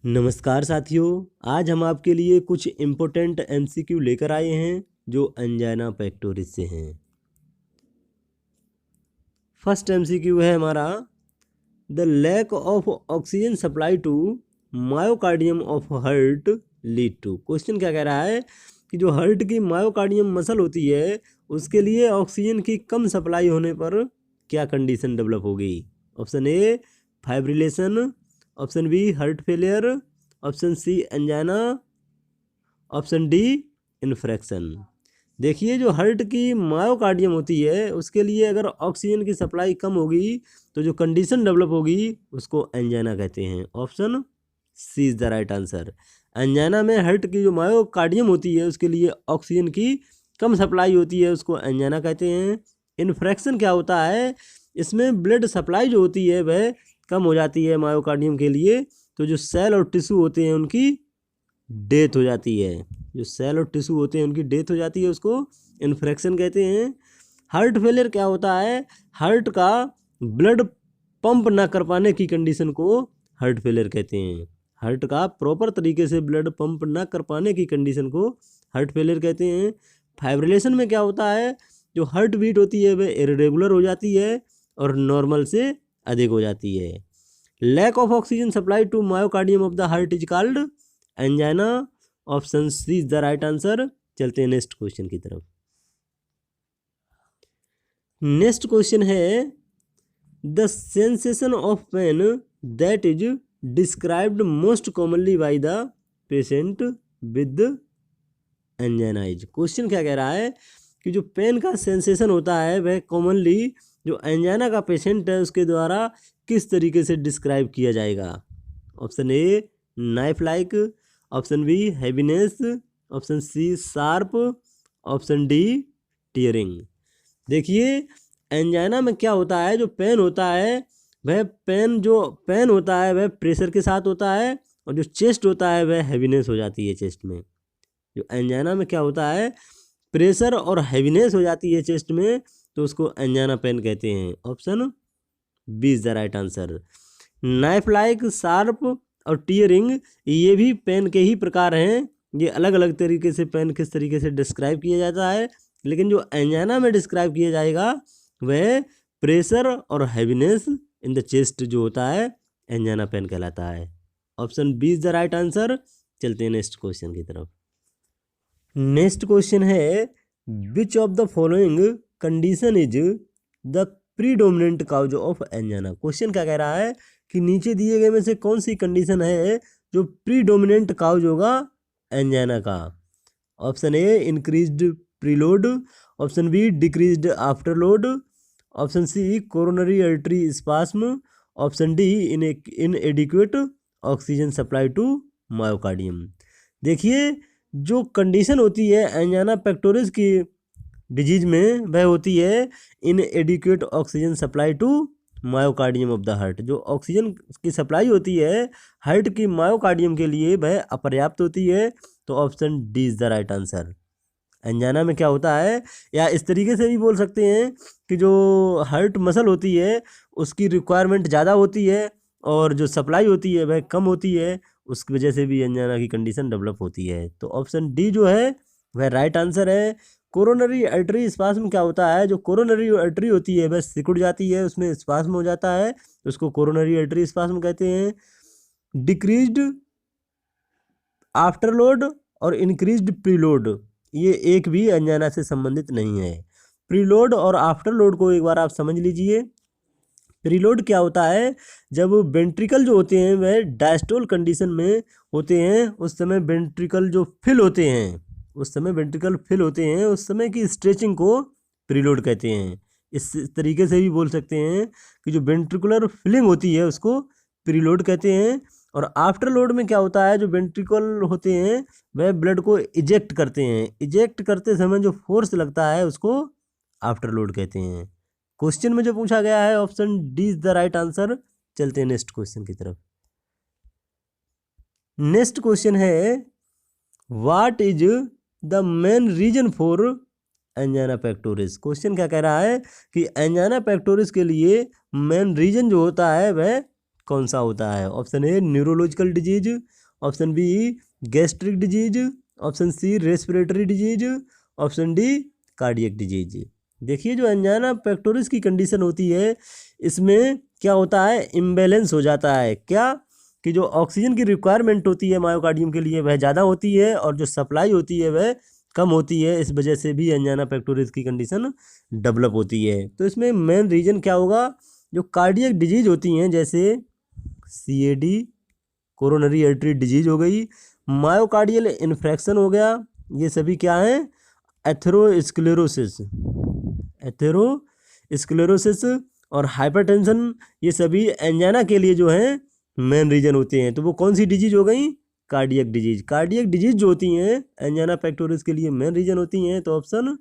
नमस्कार साथियों, आज हम आपके लिए कुछ इम्पोर्टेंट एमसीक्यू लेकर आए हैं जो एंजाइना पेक्टोरिस से हैं। फर्स्ट एमसीक्यू है हमारा, the lack of oxygen supply to myocardium of heart lead to. Question क्या कह रहा है कि जो हार्ट की मायोकार्डियम मसल होती है उसके लिए ऑक्सीजन की कम सप्लाई होने पर क्या कंडीशन डेवलप होगी। Option A fibrillation, option B heart failure, option C angina, option D infarction. देखिए, जो हार्ट की मायोकार्डियम होती है उसके लिए अगर ऑक्सीजन की सप्लाई कम होगी तो जो कंडीशन डेवलप होगी उसको एंजाइना कहते हैं। Option C is the right answer. Angina में हार्ट की जो मायोकार्डियम होती है उसके लिए ऑक्सीजन की कम सप्लाई होती है, उसको एंजाइना कहते हैं। इन्फ्रेक्शन क्या होता है, इसमें ब्लड सप्लाई जो होती है वह कम हो जाती है मायोकार्डियम के लिए, तो जो सेल और टिश्यू होते हैं उनकी डेथ हो जाती है। जो सेल और टिश्यू होते हैं उनकी डेथ हो जाती है, उसको इन्फ्रेक्शन कहते हैं। हार्ट फेलियर क्या होता है, हार्ट का ब्लड पंप ना कर पाने की कंडीशन को हार्ट फेलियर कहते हैं। हार्ट का प्रॉपर तरीके से ब्लड पंप ना कर पाने की कंडीशन को हार्ट फेलियर कहते हैं। फाइब्रिलेशन में क्या होता है, जो हार्ट बीट होती है वह इरेगुलर हो जाती है और नॉर्मल से अधिक हो जाती है। Lack of oxygen supply to myocardium of the heart is called angina. Option C is the right answer. चलते हैं नेक्स्ट क्वेश्चन की तरफ। नेक्स्ट क्वेश्चन है, the sensation of pain that is described most commonly by the patient with angina is. क्वेश्चन क्या कह रहा है कि जो पेन का सेंसेशन होता है वह कॉमनली जो एंजाइना का पेशेंट है उसके द्वारा किस तरीके से डिस्क्राइब किया जाएगा। Option A knife like, option B heaviness, option C sharp, option D tearing. देखिए, एंजाइना में क्या होता है, जो पेन होता है वह पेन होता है वह प्रेशर के साथ होता है, और जो चेस्ट होता है वह हैवीनेस हो जाती है चेस्ट में। जो एंजाइना में क्या होता है, प्रेशर और हैवीनेस हो जाती है चेस्ट में, तो उसको एंजाइना पेन कहते हैं। Option B is the right answer. Knife like, sharp और टीयरिंग ये भी पेन के ही प्रकार हैं। ये अलग अलग तरीके से पेन किस तरीके से डिस्क्राइब किया जाता है, लेकिन जो एंजाइना में डिस्क्राइब किया जाएगा वह प्रेशर और हैवीनेस इन द चेस्ट जो होता है एंजाइना पेन कहलाता है। Option B is the right answer. चलते हैं नेक्स्ट क्वेश्चन की तरफ। नेक्स्ट क्वेश्चन है, which of the following condition is the predominant cause of angina. Question क्या कह रहा है कि नीचे दिए गए में से कौन सी कंडीशन है जो प्रीडोमिनेंट काउज होगा एंजाइना का। Option A increased preload, option B decreased afterload, option C coronary artery spasm, option D inadequate oxygen supply to myocardium. देखिए, जो कंडीशन होती है एंजाइना पेक्टोरिस की डिजीज में वह होती है inadequate oxygen supply to myocardium of the heart. जो ऑक्सीजन की सप्लाई होती है हार्ट की मायोकार्डियम के लिए वह अपर्याप्त होती है, तो option D is the right answer. Angina में क्या होता है, या इस तरीके से भी बोल सकते हैं कि जो हार्ट मसल होती है उसकी रिक्वायरमेंट ज़्यादा होती है और जो सप्लाई होती है वह कम होती है, उसकी वजह से भी एंजाइना की कंडीशन डेवलप होती है। तो ऑप्शन डी जो है वह राइट आंसर है। कोरोनरी आर्टरी स्पास्म क्या होता है, जो कोरोनरी आर्टरी होती है वह सिकुड़ जाती है, उसमें स्पास्म हो जाता है, तो उसको कोरोनरी आर्टरी स्पास्म कहते हैं। डिक्रीज्ड आफ्टरलोड और इंक्रीज्ड प्रीलोड ये एक भी एंजाइना से संबंधित नहीं है। प्रीलोड और आफ्टरलोड को एक बार आप समझ लीजिए। प्रीलोड क्या होता है, जब वेंट्रिकल जो होते हैं वह डायस्टोल कंडीशन में होते हैं, उस समय वेंट्रिकल जो फिल होते हैं उस समय की स्ट्रेचिंग को प्रीलोड कहते हैं। इस तरीके से भी बोल सकते हैं कि जो वेंट्रिकुलर फिलिंग होती है उसको प्रीलोड कहते हैं। और आफ्टर लोड में क्या होता है, जो वेंट्रिकल होते हैं वह ब्लड को इजेक्ट करते हैं, इजेक्ट करते समय जो फोर्स लगता है उसको आफ्टर लोड कहते हैं। क्वेश्चन में जो पूछा गया है option D is the right answer. चलते हैं नेक्स्ट क्वेश्चन की तरफ। नेक्स्ट क्वेश्चन है, what is the main reason for angina pectoris. Question क्या कह रहा है कि एंजाइना पेक्टोरिस के लिए मेन रीजन जो होता है वह कौन सा होता है? Option A neurological disease, option B gastric disease, option C respiratory disease, option D cardiac disease. देखिए जो एंजाइना पेक्टोरिस की कंडीशन होती है इसमें क्या होता है, इम्बैलेंस हो जाता है। क्या कि जो ऑक्सीजन की रिक्वायरमेंट होती है मायोकार्डियम के लिए वह ज़्यादा होती है और जो सप्लाई होती है वह कम होती है। इस वजह से भी एंजाइना पेक्टोरिस की कंडीशन डेवलप होती है। तो इसमें मेन रीजन क्या होगा, जो कार्डियक डिजीज होती हैं जैसे CAD कोरोनरी आर्टरी डिजीज हो गई, मायोकार्डियल इन्फ्रेक्शन हो गया, ये सभी क्या हैं, एथेरोस्क्लेरोसिस और हाइपरटेंशन, ये सभी एंजाइना के लिए जो है मेन रीजन होते हैं। तो वो कौन सी डिजीज हो गई, कार्डियक डिजीज। कार्डियक डिजीज जो होती हैं एंजाइना पेक्टोरिस के लिए मेन रीजन होती हैं, तो option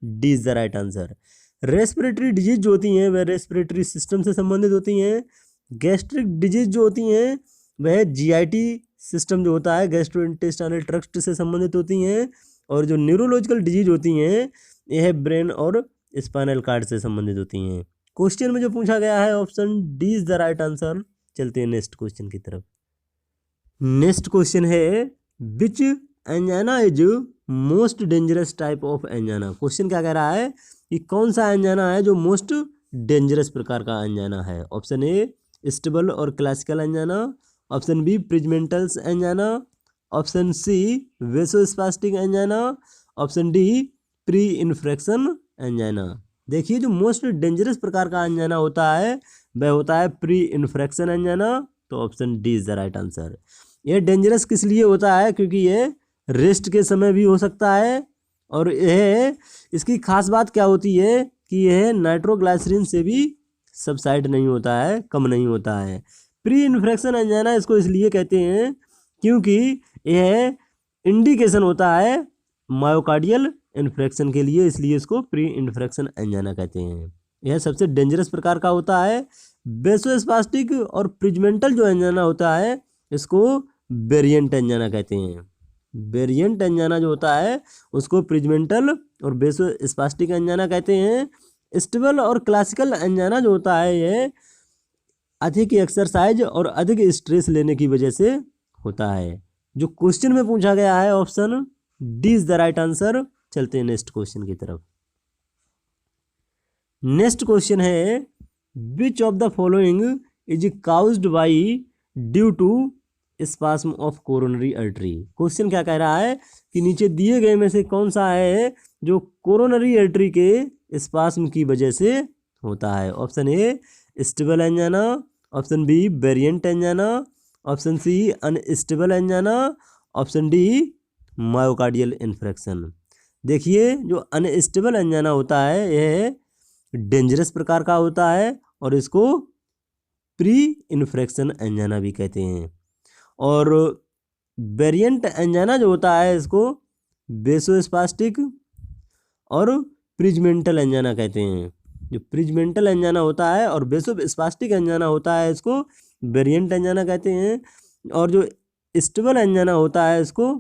D is the right answer. Respiratory disease जो होती हैं वह रेस्पिरेटरी सिस्टम से संबंधित होती हैं। गैस्ट्रिक डिजीज जो होती हैं वह GIT सिस्टम जो होता है गैस्ट्रोइंटेस्टाइनल ट्रैक्ट से संबंधित होती हैं। और जो न्यूरोलॉजिकल डिजीज होती हैं यह ब्रेन और स्पाइनल कार्ड से संबंधित होती हैं। क्वेश्चन में जो पूछा गया है option D is the right answer. चलते हैं नेक्स्ट क्वेश्चन की तरफ। नेक्स्ट क्वेश्चन है which angina is most dangerous type of angina. Question क्या कह रहा है कि कौन सा एंजाइना है जो मोस्ट डेंजरस प्रकार का एंजाइना है। ऑप्शन ए स्टेबल और classical angina, option B Prinzmetal's angina, option C vasospastic angina, option D pre infarction angina. देखिए जो मोस्ट डेंजरस प्रकार का एंजाइना होता है वह होता है प्री इन्फ्रेक्शन एंजाइना। तो option D is the right answer. यह डेंजरस किस लिए होता है, क्योंकि यह रेस्ट के समय भी हो सकता है और यह इसकी खास बात क्या होती है कि यह नाइट्रोग्लाइसरीन से भी सबसाइड नहीं होता है, कम नहीं होता है। प्री इन्फ्रेक्शन एंजाइना इसको इसलिए कहते हैं क्योंकि यह इंडिकेशन होता है मायोकार्डियल इन्फ्रेक्शन के लिए, इसलिए इसको प्री इन्फ्रेक्शन एंजाइना कहते हैं। यह सबसे डेंजरस प्रकार का होता है। वेसोस्पास्टिक और प्रिजमेंटल जो एंजाइना होता है इसको वेरिएंट एंजाइना कहते हैं। वेरिएंट एंजाइना जो होता है उसको प्रिजमेंटल और वेसोस्पास्टिक एंजाइना कहते हैं। स्टेबल और क्लासिकल एंजाइना जो होता है यह अधिक एक्सरसाइज और अधिक स्ट्रेस लेने की वजह से होता है। जो क्वेश्चन में पूछा गया है option D is the right answer. चलते हैं नेक्स्ट क्वेश्चन की तरफ। नेक्स्ट क्वेश्चन है which of the following is caused by due to spasm of coronary artery. क्वेश्चन क्या कह रहा है कि नीचे दिए गए में से कौन सा है जो कोरोनरी आर्टरी के स्पास्म की वजह से होता है। Option A stable angina, option B variant angina, option C unstable angina, option D myocardial infarction. देखिए जो अनस्टेबल एंजाइना होता है यह डेंजरस प्रकार का होता है और इसको प्री इन्फ्रेक्शन एंजाइना भी कहते हैं। और वेरिएंट एंजाइना जो होता है इसको वेसोस्पास्टिक और प्रिजमेंटल एंजाइना कहते हैं। जो प्रिजमेंटल एंजाइना होता है और वेसोस्पास्टिक एंजाइना होता है इसको वेरिएंट एंजाइना कहते हैं। और जो स्टेबल एंजाइना होता है इसको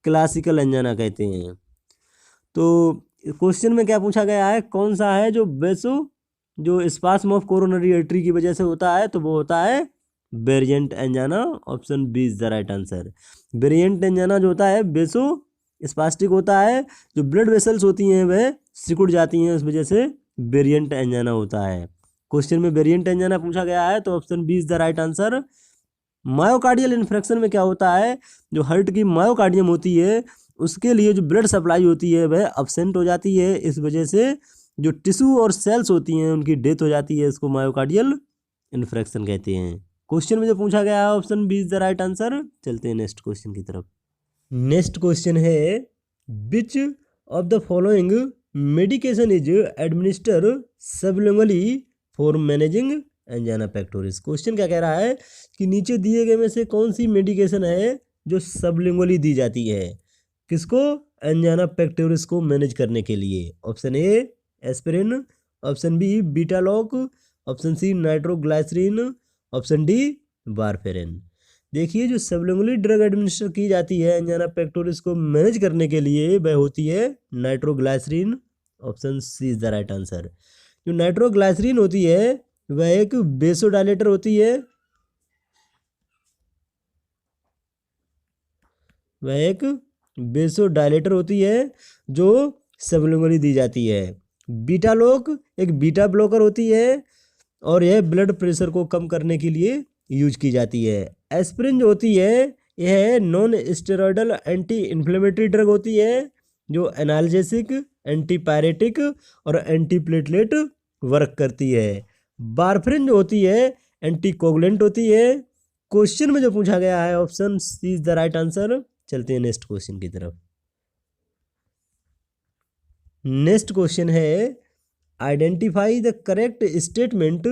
क्लासिकल एंजाइना कहते हैं। तो क्वेश्चन में क्या पूछा गया है, कौन सा है जो स्पास्म ऑफ कोरोनरी आर्टरी की वजह से होता है, तो वो होता है variant angina. Option B is the right answer. Variant angina जो होता है वेसोस्पास्टिक होता है, जो ब्लड वेसल्स होती हैं वह सिकुड़ जाती हैं, उस वजह से वेरिएंट एंजाइना होता है। क्वेश्चन में वेरिएंट एंजाइना पूछा गया है तो option B is the right answer. Myocardial infarction में क्या होता है, जो हार्ट की मायोकार्डियम होती है उसके लिए जो ब्लड सप्लाई होती है वह अब्सेंट हो जाती है, इस वजह से जो टिश्यू और सेल्स होती हैं उनकी डेथ हो जाती है, इसको मायोकार्डियल इन्फ्रेक्शन कहते हैं। क्वेश्चन में जो पूछा गया है option B is the right answer. चलते हैं नेक्स्ट क्वेश्चन की तरफ। नेक्स्ट क्वेश्चन है which of the following medication is administer sublingually for managing angina pectoris. Question क्या कह रहा है कि नीचे दिए गए में से कौन सी मेडिकेशन है जो सबलिंगुअली दी जाती है किसको, एंजाइना पेक्टोरिस को मैनेज करने के लिए। Option A aspirin, option B Betaloc, option C nitroglycerin, option D warfarin. देखिए जो सबलिंगुअली ड्रग एडमिनिस्टर की जाती है एंजाइना पेक्टोरिस को मैनेज करने के लिए वह होती है nitroglycerin. Option C is the right answer. जो नाइट्रोग्लाइसरीन होती है वह एक बेसोडाइलेटर होती है, वह एक बेसोडाइलेटर होती है जो सबलिंगुअली दी जाती है। बीटा लोक एक बीटा ब्लॉकर होती है और यह ब्लड प्रेशर को कम करने के लिए यूज की जाती है। एस्पिरिन जो होती है यह non steroidal anti inflammatory drug होती है जो एनाल्जेसिक, एंटीपायरेटिक और एंटीप्लेटलेट वर्क करती है। वारफरिन जो होती है एंटीकोगुलेंट होती है। क्वेश्चन में जो पूछा गया है option C is the right answer. चलते हैं नेक्स्ट क्वेश्चन की तरफ। नेक्स्ट क्वेश्चन है identify the correct statement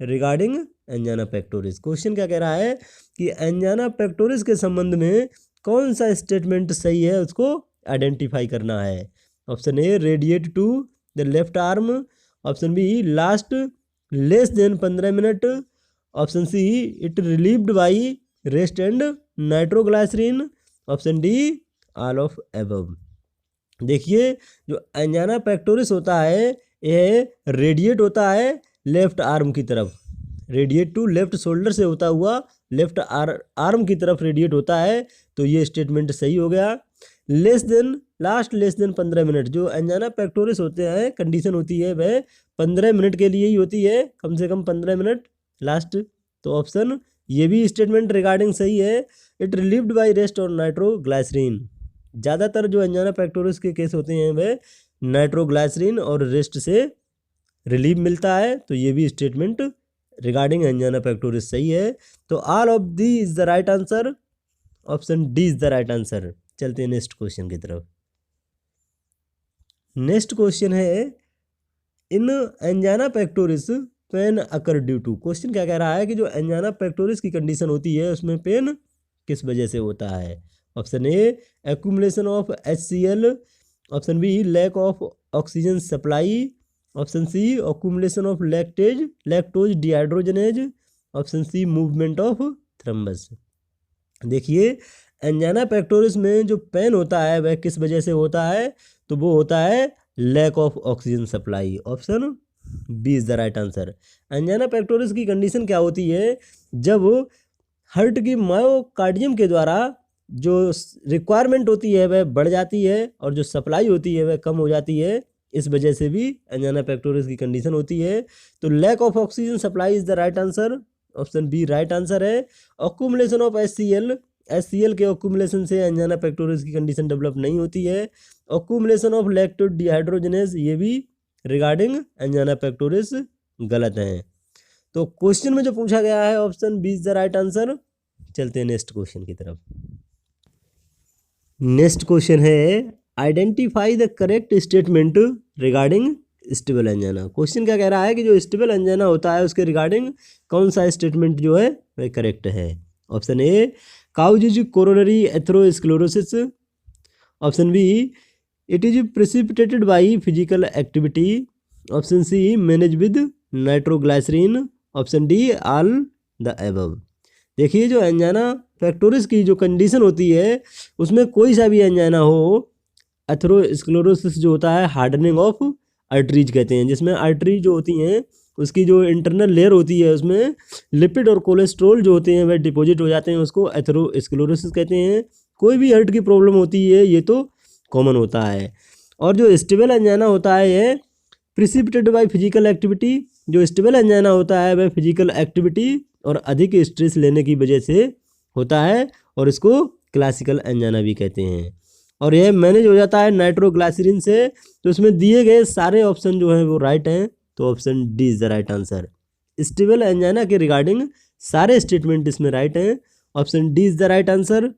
regarding angina pectoris. Question क्या कह रहा है कि एंजाना पेक्टोरिस के संबंध में कौन सा स्टेटमेंट सही है उसको आइडेंटिफाई करना है। Option A radiate to the left arm, option B last less than 15 minute, option C it relieved by rest and nitroglycerin, option D all of above. देखिए जो एंजाना पेक्टोरिस होता है यह रेडिएट होता है लेफ्ट आर्म की तरफ, रेडिएट टू लेफ्ट शोल्डर से होता हुआ लेफ्ट आर्म की तरफ रेडिएट होता है, तो ये स्टेटमेंट सही हो गया। Less than last less than 15 minute, जो एंजाना पेक्टोरिस होते हैं कंडीशन होती है वह 15 मिनट के लिए ही होती है, कम से कम 15 मिनट लास्ट। तो ऑप्शन ये भी स्टेटमेंट रिगार्डिंग सही है। इट रिलीव्ड बाय रेस्ट और नाइट्रोग्लाइसरीन। ज़्यादातर जो एंजाना पेक्टोरिस के केस होते हैं वह नाइट्रोग्लाइसरीन और रेस्ट से रिलीव मिलता है, तो ये भी स्टेटमेंट रिगार्डिंग एंजाना पेक्टोरिस सही है। तो all of the is the right answer, option D is the right answer. चलते हैं नेक्स्ट क्वेश्चन की तरफ। नेक्स्ट क्वेश्चन है in angina pectoris pain occur due to. Question क्या कह रहा है कि जो एंजाना पेक्टोरिस की कंडीशन होती है उसमें पेन किस वजह से होता है। Option A accumulation of HCl, option B lack of oxygen supply, option C accumulation of lactose dehydrogenase, option C movement of thrombus. देखिए एंजाना पेक्टोरिस में जो पेन होता है वह किस वजह से होता है, तो वो होता है lack of oxygen supply. Option B is the right answer. Angina pectoris की कंडीशन क्या होती है, जब हार्ट की मायोकार्डियम के द्वारा जो रिक्वायरमेंट होती है वह बढ़ जाती है और जो सप्लाई होती है वह कम हो जाती है, इस वजह से भी एंजाना पेक्टोरिस की कंडीशन होती है। तो lack of oxygen supply is the right answer, option B right answer है। एक्यूमुलेशन ऑफ HCl के एक्यूमुलेशन से एंजाना पेक्टोरिस की कंडीशन डेवलप नहीं होती है। एक्यूमुलेशन ऑफ लैक्टोज डिहाइड्रोजनेज ये भी रिगार्डिंग एंजाना पेक्टोरिस गलत है। तो क्वेश्चन में जो पूछा गया है option B is the right answer. चलते हैं नेक्स्ट क्वेश्चन की तरफ। नेक्स्ट क्वेश्चन है identify the correct statement regarding stable angina. Question क्या कह रहा है कि जो स्टेबल एंजाना होता है उसके रिगार्डिंग कौन सा स्टेटमेंट जो है वह करेक्ट है। Option A cause is coronary atherosclerosis, option B it is precipitated by physical activity, option C manage with nitroglycerin, option D all the above. देखिए जो एंजाना पेक्टोरिस की जो कंडीशन होती है उसमें कोई सा भी एंजाना हो, एथेरोस्क्लेरोसिस जो होता है हार्डनिंग ऑफ आर्टरीज कहते हैं, जिसमें आर्टरी जो होती हैं उसकी जो इंटरनल लेयर होती है उसमें लिपिड और कोलेस्ट्रॉल जो होते हैं वह डिपॉजिट हो जाते हैं, उसको एथेरोस्क्लेरोसिस कहते हैं। कोई भी हार्ट की प्रॉब्लम होती है ये तो कॉमन होता है। और जो स्टेबल एंजाना होता है ये प्रिसिपिटेटेड बाय फिजिकल एक्टिविटी, जो स्टेबल एंजाना होता है वह फिजिकल एक्टिविटी और अधिक स्ट्रेस लेने की वजह से होता है और इसको क्लासिकल एंजाना भी कहते हैं। और यह मैनेज हो जाता है नाइट्रोग्लाइसरीन से। तो इसमें दिए गए सारे ऑप्शन जो हैं वो राइट हैं, तो option D is the right answer. Stable angina के रिगार्डिंग सारे स्टेटमेंट इसमें राइट हैं, option D is the right answer.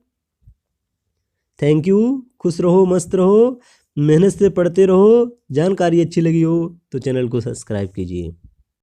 Thank you, खुश रहो, मस्त रहो, मेहनत से पढ़ते रहो। जानकारी अच्छी लगी हो तो चैनल को सब्सक्राइब कीजिए।